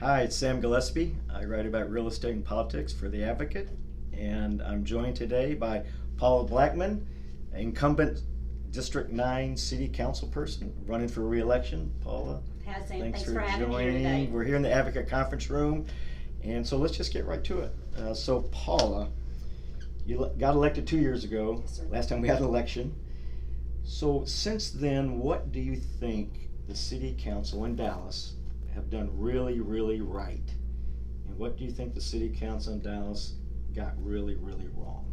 Hi, it's Sam Gillespie. I write about real estate and politics for The Advocate, and I'm joined today by Paula Blackmon, incumbent District 9 City Council person running for re-election. Paula, Hi, Sam. thanks for for having me here joining. today. We're here in the Advocate Conference Room, and so let's just get right to it. So Paula, you got elected 2 years ago, Yes, sir. last time we had an election. So since then, what do you think the City Council in Dallas have done really, really right? And what do you think the City Council in Dallas got really, really wrong?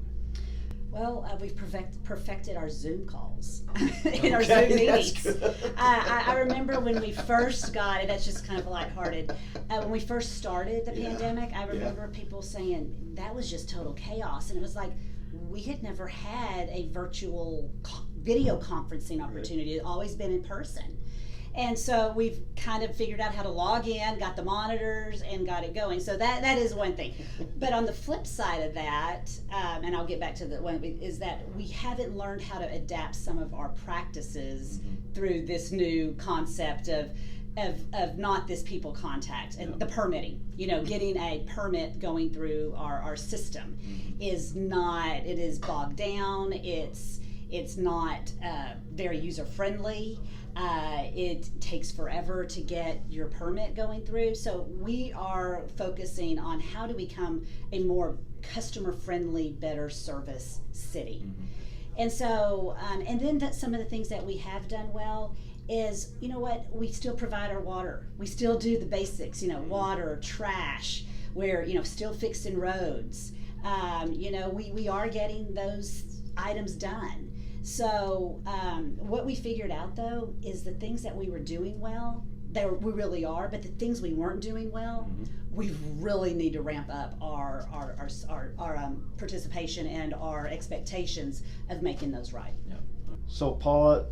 Well, we've perfected our Zoom calls in our Okay, Zoom that's meetings. good. I remember when we first got it, that's just kind of lighthearted. When we first started the pandemic, I remember people saying that was just total chaos. And it was like, we had never had a virtual video conferencing opportunity. It's always been in person. And so we've kind of figured out how to log in, got the monitors, and got it going. So that is one thing. But on the flip side of that, and I'll get back to the one, is that we haven't learned how to adapt some of our practices through this new concept of not this people contact and the permitting. You know, getting a permit going through our system is not. It is bogged down. It's not very user friendly. It takes forever to get your permit going through. So we are focusing on how to become a more customer friendly, better service city. And so, and then some of the things that we have done well is, you know what, we still provide our water. We still do the basics, you know, water, trash, we're, you know, still fixing roads. You know, we are getting those items done. So what we figured out though is the things that we were doing well, we really are, but the things we weren't doing well, we really need to ramp up our participation and our expectations of making those right. Yeah. So Paula,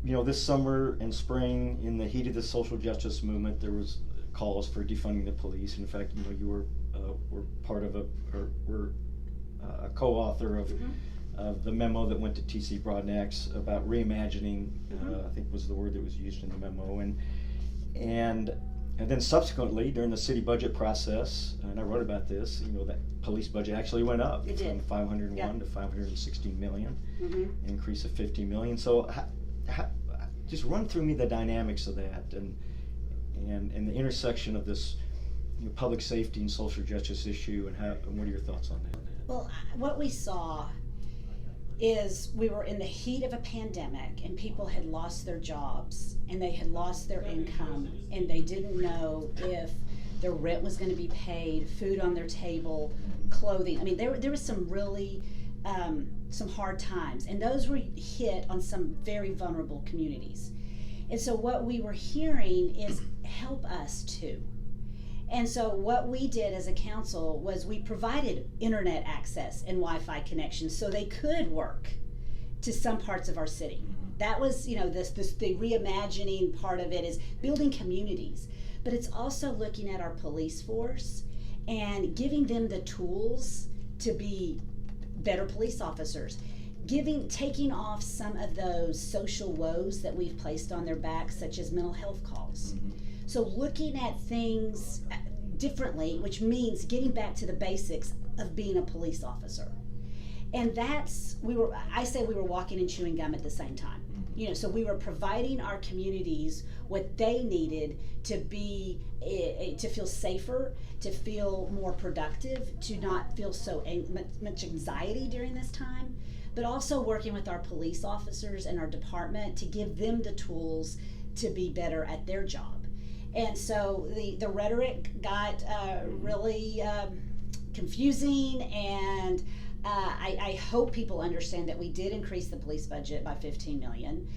you know, this summer and spring, in the heat of the social justice movement, there was calls for defunding the police. In fact, you know, you were part of a co-author of the memo that went to T.C. Broadnax about reimagining, I think was the word that was used in the memo, and then subsequently during the city budget process, and I wrote about this, you know, that police budget actually went up from 501 to 560 million, an increase of 50 million. So just run through me the dynamics of that and the intersection of this, you know, public safety and social justice issue, and what are your thoughts on that? Well, what we saw is we were in the heat of a pandemic and people had lost their jobs and they had lost their income and they didn't know if their rent was going to be paid, food on their table, clothing. I mean, there was some really some hard times, and those were hit on some very vulnerable communities. And so what we were hearing is, help us too. And so what we did as a council was we provided internet access and Wi-Fi connections so they could work to some parts of our city. That was, you know, the reimagining part of it is building communities, but it's also looking at our police force and giving them the tools to be better police officers, taking off some of those social woes that we've placed on their backs, such as mental health calls. So looking at things differently, which means getting back to the basics of being a police officer. And we were walking and chewing gum at the same time. You know, so we were providing our communities what they needed to feel safer, to feel more productive, to not feel so much anxiety during this time, but also working with our police officers and our department to give them the tools to be better at their job. And so the rhetoric got really confusing, and I hope people understand that we did increase the police budget by $15 million.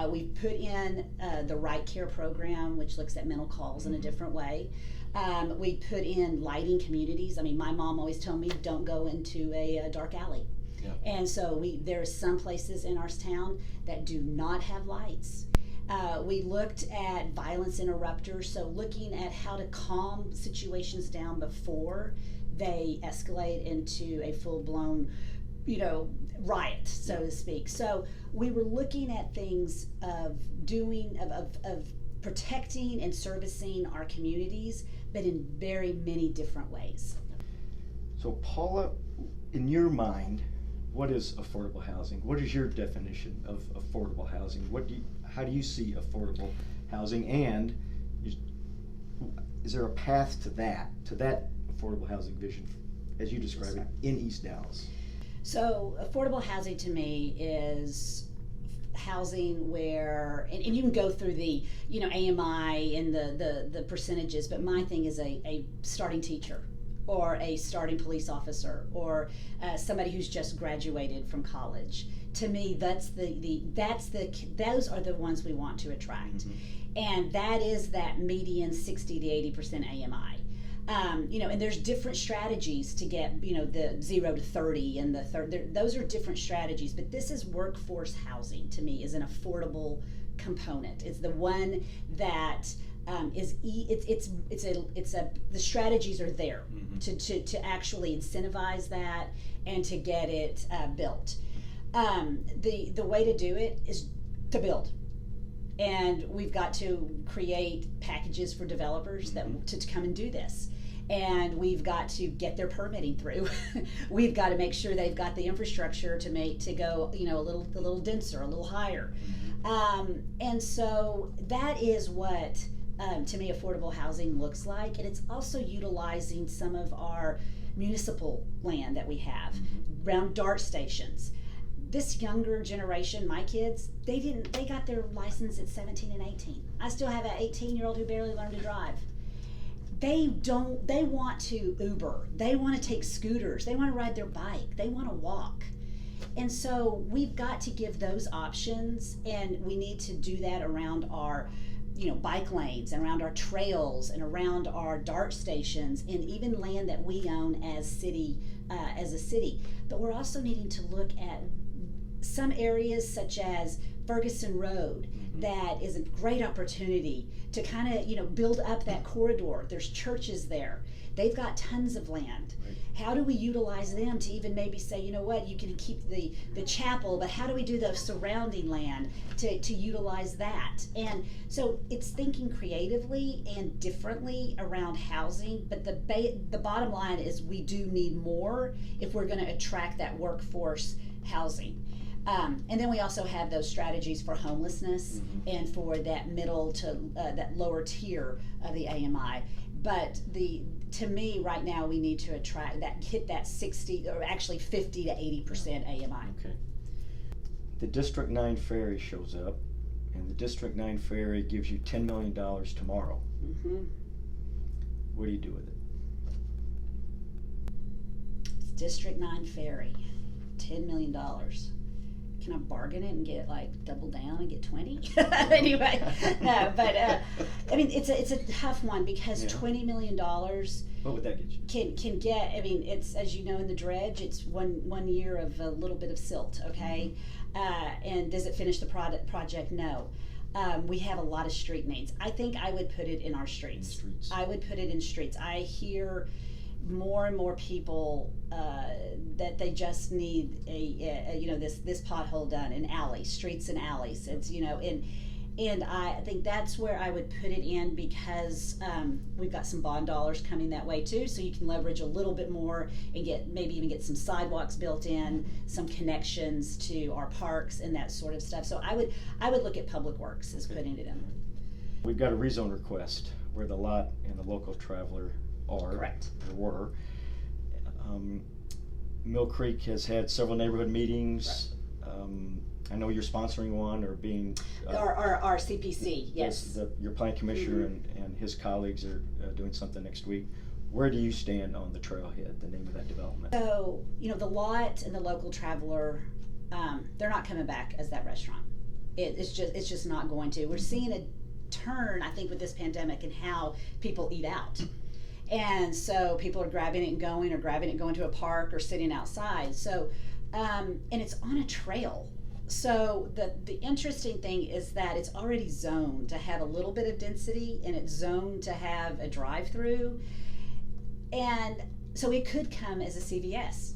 We put in the Right Care program, which looks at mental calls in a different way. We put in lighting communities. I mean, my mom always told me, don't go into a dark alley. And so there are some places in our town that do not have lights. We looked at violence interrupters, so looking at how to calm situations down before they escalate into a full-blown, you know, riot, so to speak. So we were looking at things of protecting and servicing our communities, but in very many different ways. So Paula, in your mind, what is affordable housing? What is your definition of affordable housing? How do you see affordable housing, and is there a path to that affordable housing vision as you describe it in East Dallas? So affordable housing to me is housing where, and you can go through the AMI and the percentages, but my thing is a starting teacher or a starting police officer or somebody who's just graduated from college. To me, those are the ones we want to attract. Mm-hmm. And that is that median 60 to 80% AMI. And there's different strategies to get, the 0 to 30 and the third. Those are different strategies, but this is workforce housing to me is an affordable component. It's the one that the strategies are there mm-hmm. to actually incentivize that and to get it built. The way to do it is to build. And we've got to create packages for developers mm-hmm. to come and do this. And we've got to get their permitting through. We've got to make sure they've got the infrastructure to go, a little denser, a little higher. Mm-hmm. And so that is what, to me, affordable housing looks like. And it's also utilizing some of our municipal land that we have mm-hmm. around DART stations. This younger generation, my kids, they got their license at 17 and 18. I still have an 18-year-old who barely learned to drive. They want to Uber. They want to take scooters. They want to ride their bike. They want to walk. And so we've got to give those options, and we need to do that around our bike lanes and around our trails and around our DART stations and even land that we own as a city. But we're also needing to look at some areas such as Ferguson Road mm-hmm. that is a great opportunity to kind of build up that corridor. There's churches there. They've got tons of land. Right. How do we utilize them to even maybe say, you can keep the chapel, but how do we do the surrounding land to utilize that? And so it's thinking creatively and differently around housing, but the bottom line is we do need more if we're going to attract that workforce housing. And then we also have those strategies for homelessness mm-hmm. and for that middle to that lower tier of the AMI. But to me, right now, we need to hit that 60 or actually 50 to 80% AMI. Okay. The District 9 ferry shows up, and the District 9 ferry gives you $10 million tomorrow. Mm-hmm. What do you do with it? District 9 ferry, $10 million. Can I bargain it and get double down and get 20? Anyway, no, but it's a tough one because $20 million. What would that get you? Can get. It's, as you know, in the dredge, it's one year of a little bit of silt. Okay, mm-hmm. And does it finish the project? No. We have a lot of street needs. I think I would put it in our streets. I would put it in streets. I hear more and more people that they just need this pothole done in streets and alleys. It's and I think that's where I would put it in because we've got some bond dollars coming that way too, so you can leverage a little bit more and maybe even get some sidewalks built in, some connections to our parks and that sort of stuff. So I would look at Public Works as putting it in. We've got a rezone request where the lot and the local traveler are. Correct. Or were. Mill Creek has had several neighborhood meetings. Right. I know you're sponsoring one or being... Our CPC, yes. Your plant commissioner mm-hmm. and his colleagues are doing something next week. Where do you stand on the Trailhead, the name of that development? So, the lot and the local traveler, they're not coming back as that restaurant. It's just not going to. We're seeing a turn, I think, with this pandemic and how people eat out. And so people are grabbing it and going to a park or sitting outside. So, and it's on a trail. So the interesting thing is that it's already zoned to have a little bit of density and it's zoned to have a drive-through. And so it could come as a CVS.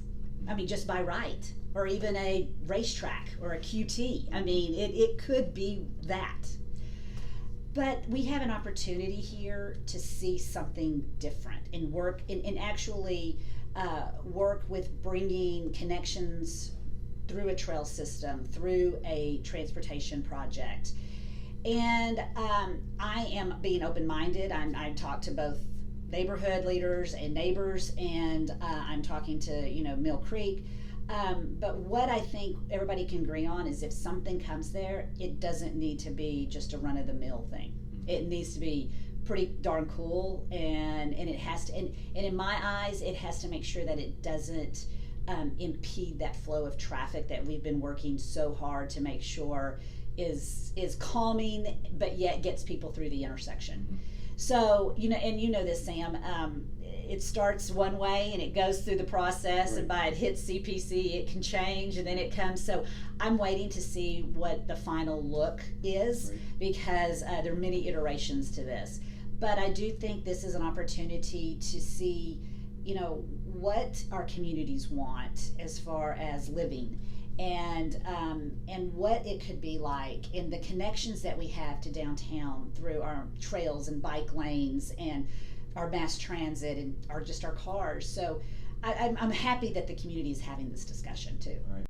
Just by right, or even a racetrack or a QT. It could be that. But we have an opportunity here to see something different and work and actually work with bringing connections through a trail system, through a transportation project. And I am being open-minded. I talk to both neighborhood leaders and neighbors, and I'm talking to Mill Creek. But what I think everybody can agree on is if something comes there, it doesn't need to be just a run-of-the-mill thing. It needs to be pretty darn cool, and it has to, and in my eyes, it has to make sure that it doesn't impede that flow of traffic that we've been working so hard to make sure is calming, but yet gets people through the intersection. So, and this, Sam, it starts one way and it goes through the process, Right. and by it hits CPC, it can change, and then it comes. So I'm waiting to see what the final look is, Right. because there are many iterations to this. But I do think this is an opportunity to see, what our communities want as far as living, and what it could be like, and the connections that we have to downtown through our trails and bike lanes and our mass transit and our cars. So I'm happy that the community is having this discussion too. Right.